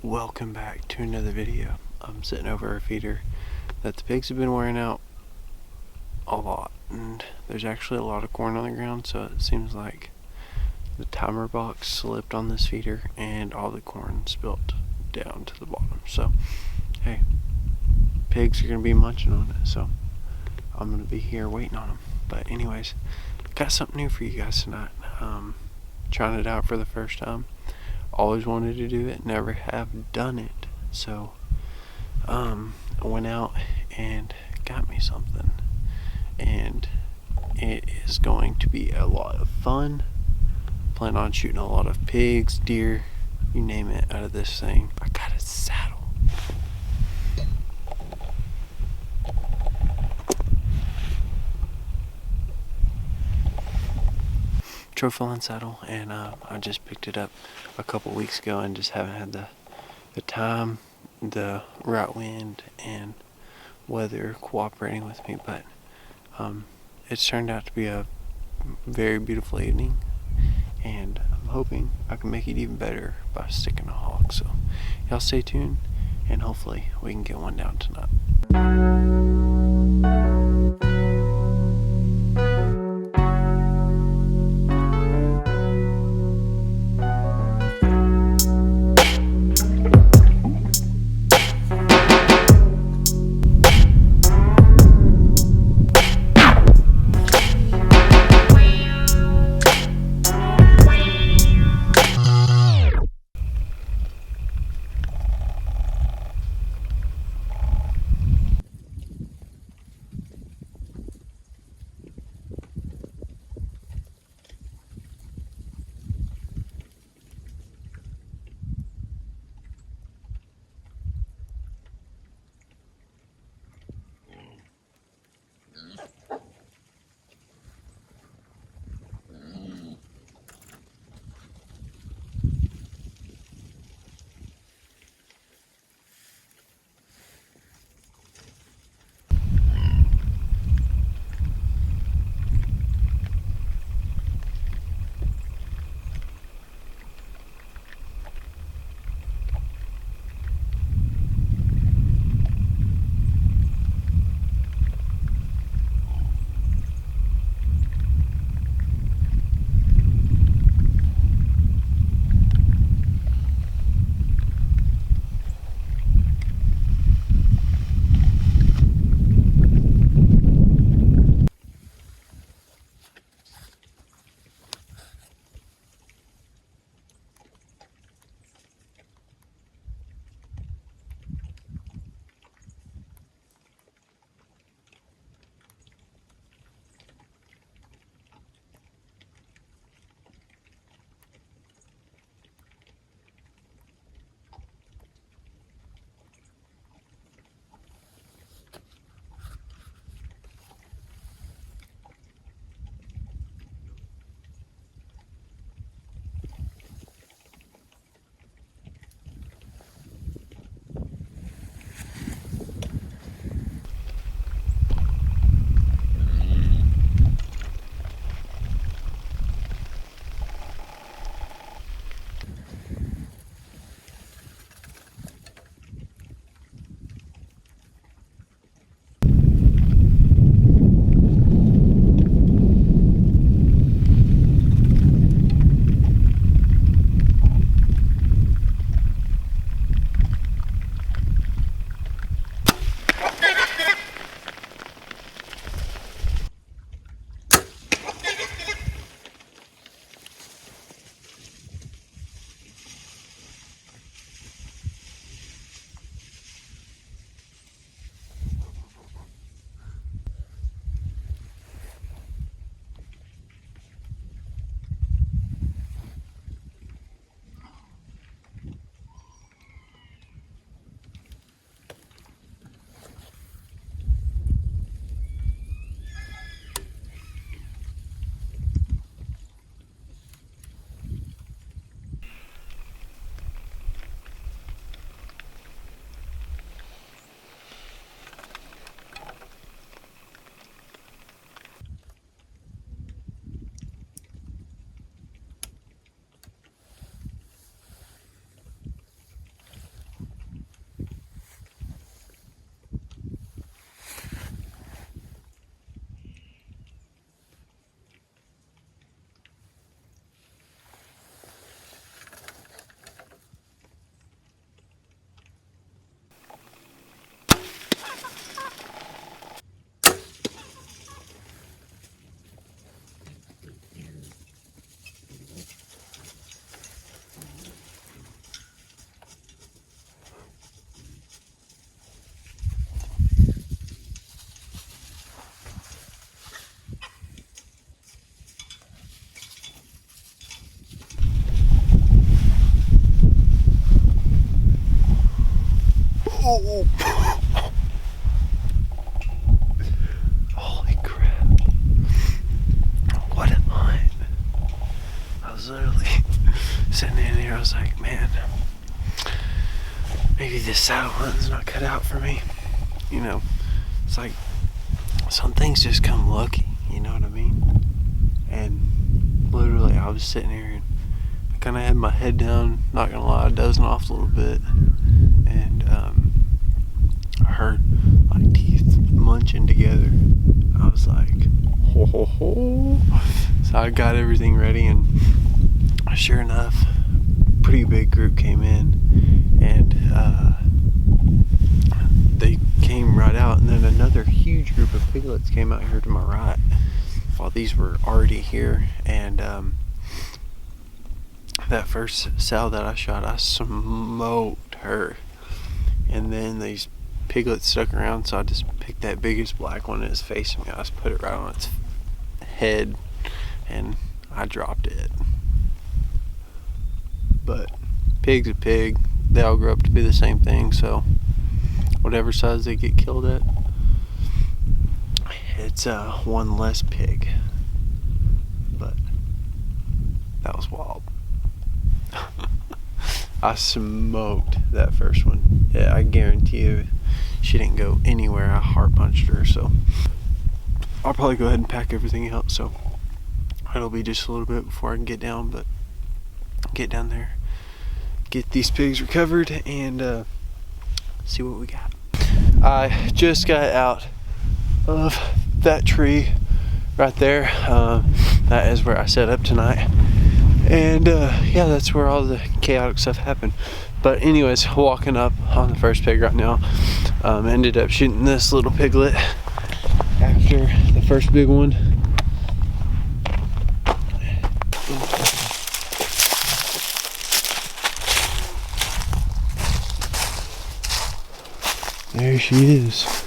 Welcome back to another video. I'm sitting over a feeder that the pigs have been wearing out a lot, and there's actually a lot of corn on the ground, so it seems like the timer box slipped on this feeder and all the corn spilt down to the bottom. So hey, pigs are gonna be munching on it, so I'm gonna be here waiting on them. But anyways, got something new for you guys tonight. Trying it out for the first time. Always wanted to do it, never have done it. So I went out and got me something, and it is going to be a lot of fun. Plan on shooting a lot of pigs, deer, you name it, out of this thing. I got a saddle. Trophy line saddle, and I just picked it up a couple weeks ago and just haven't had the time, the right wind, and weather cooperating with me. But it's turned out to be a very beautiful evening, and I'm hoping I can make it even better by sticking a hawk. So y'all stay tuned, and hopefully we can get one down tonight. Oh! Holy crap. What a hunt. I was literally sitting in here, I was like, man, maybe this saddle hunting's not cut out for me. You know, it's like some things just come lucky, you know what I mean? And literally I was sitting here and I kind of had my head down, not gonna lie, dozing off a little bit, and I heard like teeth munching together. I was like, ho ho ho. So I got everything ready, and sure enough, pretty big group came in, and they came right out, and then another huge group of piglets came out here to my right while these were already here. And that first sow that I shot, I smoked her, and then these piglets stuck around, so I just picked that biggest black one that was facing me. I just put it right on its head and I dropped it. But pig's a pig, they all grow up to be the same thing, so whatever size they get killed at, it's one less pig. But that was wild. I smoked that first one. Yeah, I guarantee you she didn't go anywhere. I heart punched her, so I'll probably go ahead and pack everything out, so it'll be just a little bit before I can get down, but get down there, get these pigs recovered, and see what we got. I just got out of that tree right there. That is where I set up tonight, and yeah, that's where all the chaotic stuff happened. But anyways, walking up on the first pig right now, ended up shooting this little piglet after the first big one. There she is.